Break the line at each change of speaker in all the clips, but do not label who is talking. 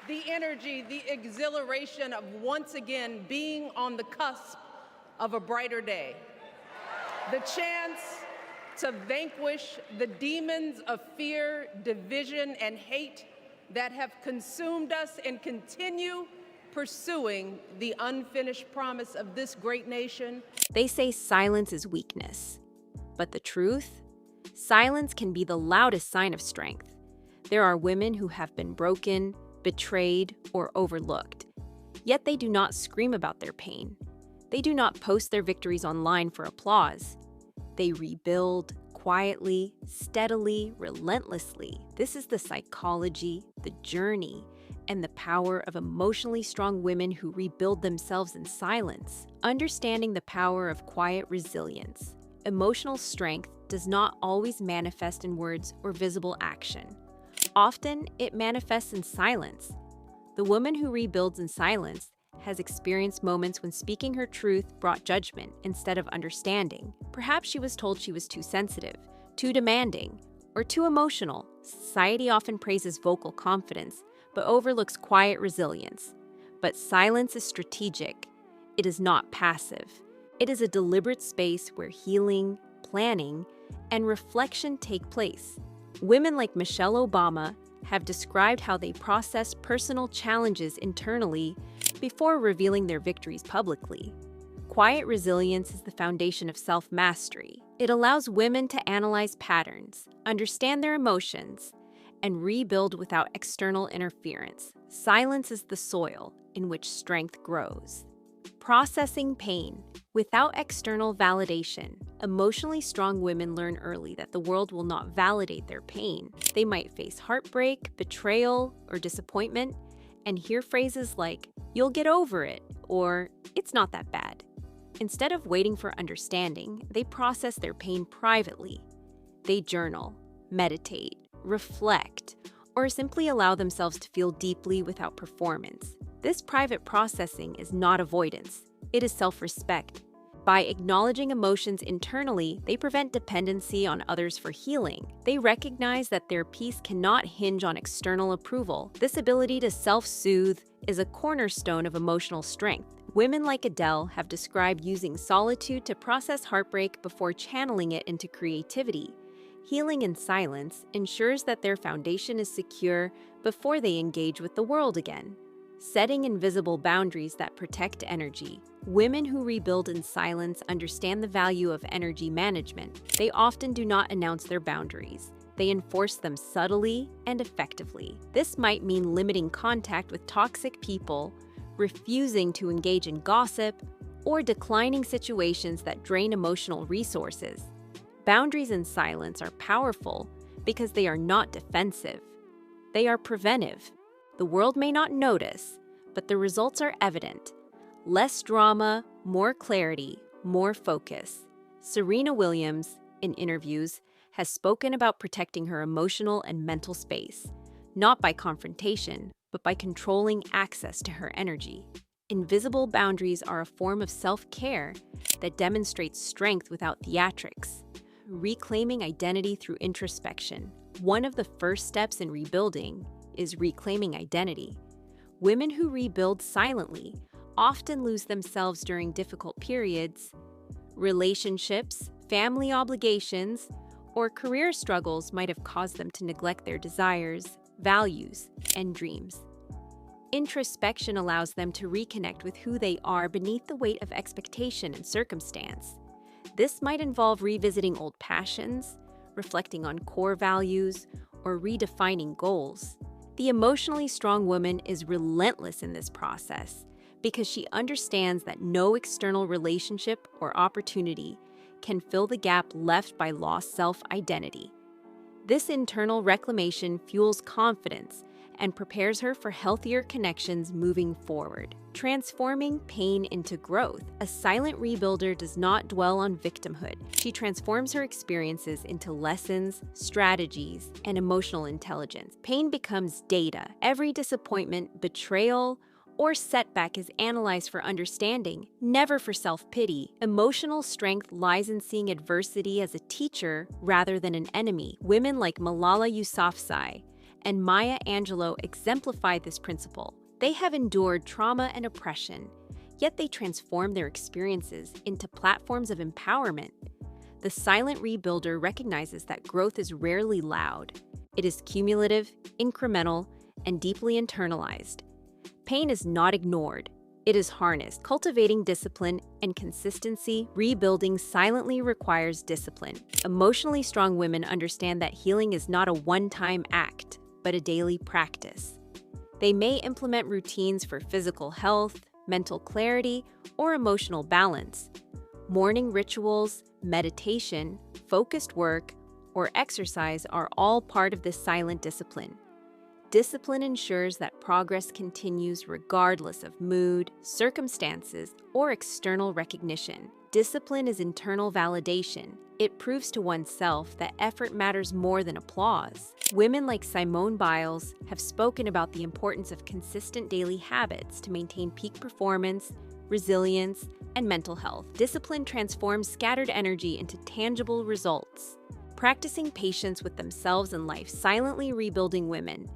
the energy, the exhilaration of once again being on the cusp of a brighter day. The chance to vanquish the demons of fear, division, and hate that have consumed us and continue pursuing the unfinished promise of this great nation.
They say silence is weakness. But the truth? Silence can be the loudest sign of strength. There are women who have been broken, betrayed, or overlooked. Yet they do not scream about their pain. They do not post their victories online for applause. They rebuild quietly, steadily, relentlessly. This is the psychology, the journey, and the power of emotionally strong women who rebuild themselves in silence. Understanding the power of quiet resilience. Emotional strength does not always manifest in words or visible action. Often, it manifests in silence. The woman who rebuilds in silence has experienced moments when speaking her truth brought judgment instead of understanding. Perhaps she was told she was too sensitive, too demanding, or too emotional. Society often praises vocal confidence, but overlooks quiet resilience. But silence is strategic. It is not passive. It is a deliberate space where healing, planning, and reflection take place. Women like Michelle Obama have described how they process personal challenges internally before revealing their victories publicly. Quiet resilience is the foundation of self-mastery. It allows women to analyze patterns, understand their emotions, and rebuild without external interference. Silence is the soil in which strength grows. Processing pain. Without external validation, emotionally strong women learn early that the world will not validate their pain. They might face heartbreak, betrayal, or disappointment, and hear phrases like, "You'll get over it," or "It's not that bad." Instead of waiting for understanding, they process their pain privately. They journal, meditate, reflect, or simply allow themselves to feel deeply without performance. This private processing is not avoidance. It is self-respect. By acknowledging emotions internally, they prevent dependency on others for healing. They recognize that their peace cannot hinge on external approval. This ability to self-soothe is a cornerstone of emotional strength. Women like Adele have described using solitude to process heartbreak before channeling it into creativity. Healing in silence ensures that their foundation is secure before they engage with the world again. Setting invisible boundaries that protect energy. Women who rebuild in silence understand the value of energy management. They often do not announce their boundaries. They enforce them subtly and effectively. This might mean limiting contact with toxic people, refusing to engage in gossip, or declining situations that drain emotional resources. Boundaries in silence are powerful because they are not defensive. They are preventive. The world may not notice, but the results are evident. Less drama, more clarity, more focus. Serena Williams, in interviews, has spoken about protecting her emotional and mental space, not by confrontation, but by controlling access to her energy. Invisible boundaries are a form of self-care that demonstrates strength without theatrics. Reclaiming identity through introspection. One of the first steps in rebuilding is reclaiming identity. Women who rebuild silently often lose themselves during difficult periods. Relationships, family obligations, or career struggles might have caused them to neglect their desires, values, and dreams. Introspection allows them to reconnect with who they are beneath the weight of expectation and circumstance. This might involve revisiting old passions, reflecting on core values, or redefining goals. The emotionally strong woman is relentless in this process because she understands that no external relationship or opportunity can fill the gap left by lost self-identity. This internal reclamation fuels confidence and prepares her for healthier connections moving forward. Transforming pain into growth. A silent rebuilder does not dwell on victimhood. She transforms her experiences into lessons, strategies, and emotional intelligence. Pain becomes data. Every disappointment, betrayal, or setback is analyzed for understanding, never for self-pity. Emotional strength lies in seeing adversity as a teacher rather than an enemy. Women like Malala Yousafzai and Maya Angelou exemplify this principle. They have endured trauma and oppression, yet they transform their experiences into platforms of empowerment. The silent rebuilder recognizes that growth is rarely loud. It is cumulative, incremental, and deeply internalized. Pain is not ignored. It is harnessed. Cultivating discipline and consistency, rebuilding silently requires discipline. Emotionally strong women understand that healing is not a one-time act, but a daily practice. They may implement routines for physical health, mental clarity, or emotional balance. Morning rituals, meditation, focused work, or exercise are all part of this silent discipline. Discipline ensures that progress continues regardless of mood, circumstances, or external recognition. Discipline is internal validation. It proves to oneself that effort matters more than applause. Women like Simone Biles have spoken about the importance of consistent daily habits to maintain peak performance, resilience, and mental health. Discipline transforms scattered energy into tangible results. Practicing patience with themselves and life, silently rebuilding women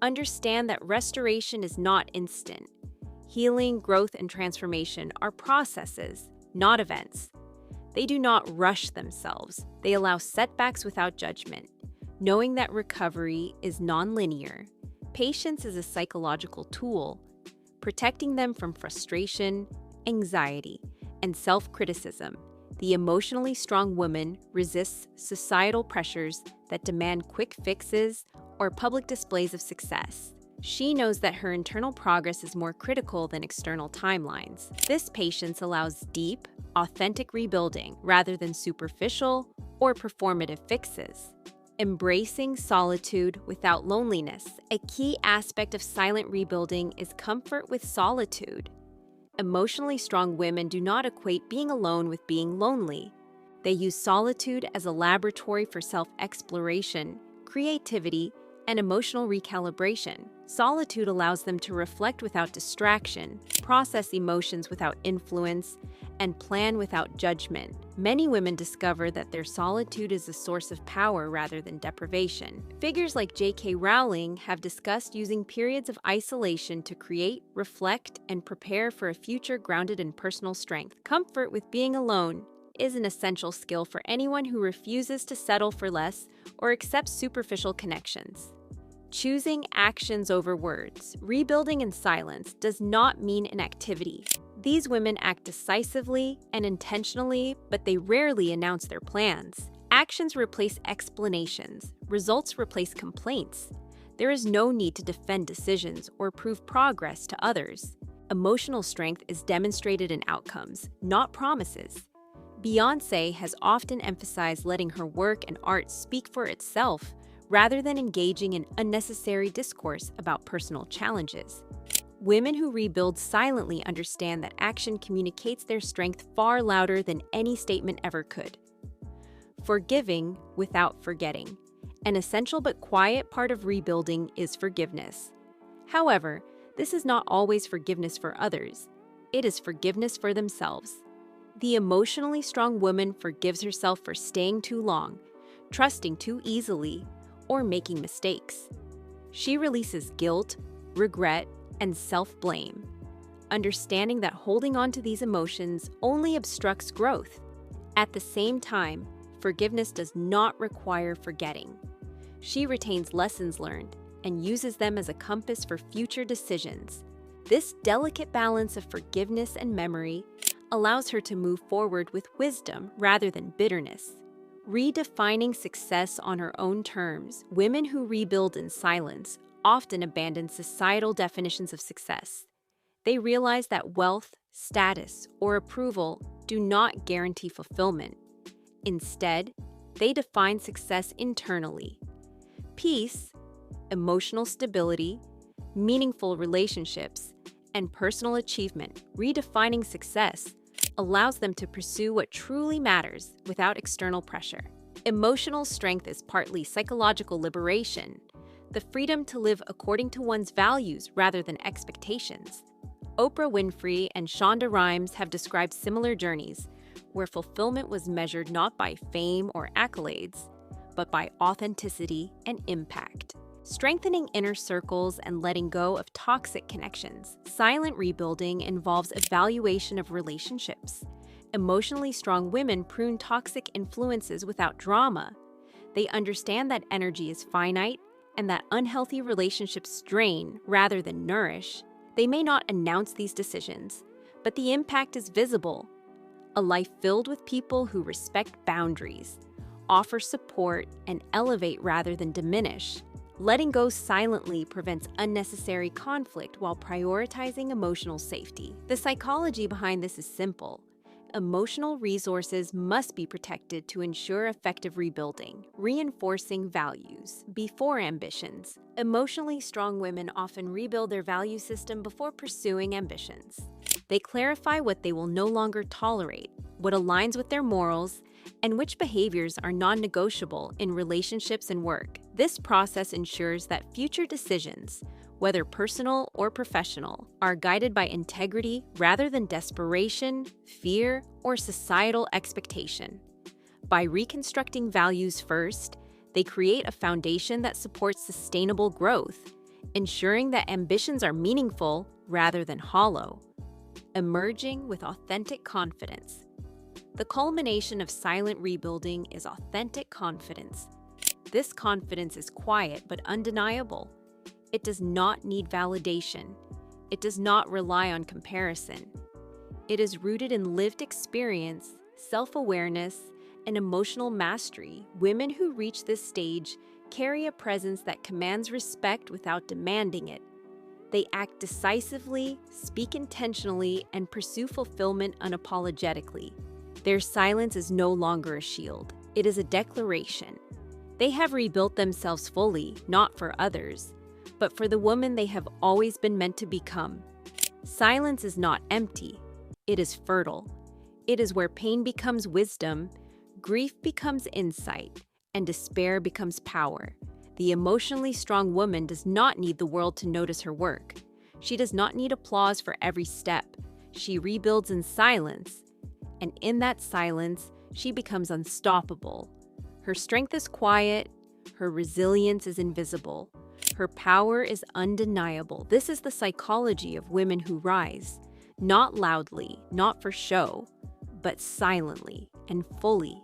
understand that restoration is not instant. Healing, growth, and transformation are processes, not events. They do not rush themselves. They allow setbacks without judgment, knowing that recovery is nonlinear. Patience is a psychological tool, protecting them from frustration, anxiety, and self-criticism. The emotionally strong woman resists societal pressures that demand quick fixes or public displays of success. She knows that her internal progress is more critical than external timelines. This patience allows deep, authentic rebuilding rather than superficial or performative fixes. Embracing solitude without loneliness. A key aspect of silent rebuilding is comfort with solitude. Emotionally strong women do not equate being alone with being lonely. They use solitude as a laboratory for self-exploration, creativity, and emotional recalibration. Solitude allows them to reflect without distraction, process emotions without influence, and plan without judgment. Many women discover that their solitude is a source of power rather than deprivation. Figures like J.K. Rowling have discussed using periods of isolation to create, reflect, and prepare for a future grounded in personal strength. Comfort with being alone is an essential skill for anyone who refuses to settle for less or accepts superficial connections. Choosing actions over words. Rebuilding in silence does not mean inactivity. These women act decisively and intentionally, but they rarely announce their plans. Actions replace explanations. Results replace complaints. There is no need to defend decisions or prove progress to others. Emotional strength is demonstrated in outcomes, not promises. Beyoncé has often emphasized letting her work and art speak for itself, rather than engaging in unnecessary discourse about personal challenges. Women who rebuild silently understand that action communicates their strength far louder than any statement ever could. Forgiving without forgetting. An essential but quiet part of rebuilding is forgiveness. However, this is not always forgiveness for others. It is forgiveness for themselves. The emotionally strong woman forgives herself for staying too long, trusting too easily, or making mistakes. She releases guilt, regret, and self-blame, understanding that holding on to these emotions only obstructs growth. At the same time, forgiveness does not require forgetting. She retains lessons learned and uses them as a compass for future decisions. This delicate balance of forgiveness and memory allows her to move forward with wisdom rather than bitterness. Redefining success on her own terms, women who rebuild in silence often abandon societal definitions of success. They realize that wealth, status, or approval do not guarantee fulfillment. Instead, they define success internally. Peace, emotional stability, meaningful relationships, and personal achievement. Redefining success allows them to pursue what truly matters without external pressure. Emotional strength is partly psychological liberation, the freedom to live according to one's values rather than expectations. Oprah Winfrey and Shonda Rhimes have described similar journeys, where fulfillment was measured not by fame or accolades, but by authenticity and impact. strengthening inner circles and letting go of toxic connections. Silent rebuilding involves evaluation of relationships. Emotionally strong women prune toxic influences without drama. They understand that energy is finite and that unhealthy relationships drain rather than nourish. They may not announce these decisions, but the impact is visible. A life filled with people who respect boundaries, offer support, and elevate rather than diminish. Letting go silently prevents unnecessary conflict while prioritizing emotional safety. The psychology behind this is simple. Emotional resources must be protected to ensure effective rebuilding, reinforcing values before ambitions. Emotionally strong women often rebuild their value system before pursuing ambitions. They clarify what they will no longer tolerate, what aligns with their morals, and which behaviors are non-negotiable in relationships and work. This process ensures that future decisions, whether personal or professional, are guided by integrity rather than desperation, fear, or societal expectation. By reconstructing values first, they create a foundation that supports sustainable growth, ensuring that ambitions are meaningful rather than hollow, emerging with authentic confidence. The culmination of silent rebuilding is authentic confidence. This confidence is quiet but undeniable. It does not need validation. It does not rely on comparison. It is rooted in lived experience, self-awareness, and emotional mastery. Women who reach this stage carry a presence that commands respect without demanding it. They act decisively, speak intentionally, and pursue fulfillment unapologetically. Their silence is no longer a shield. It is a declaration. They have rebuilt themselves fully, not for others, but for the woman they have always been meant to become. Silence is not empty. It is fertile. It is where pain becomes wisdom, grief becomes insight, and despair becomes power. The emotionally strong woman does not need the world to notice her work. She does not need applause for every step. She rebuilds in silence, and in that silence, she becomes unstoppable. Her strength is quiet, her resilience is invisible, her power is undeniable. This is the psychology of women who rise, not loudly, not for show, but silently and fully.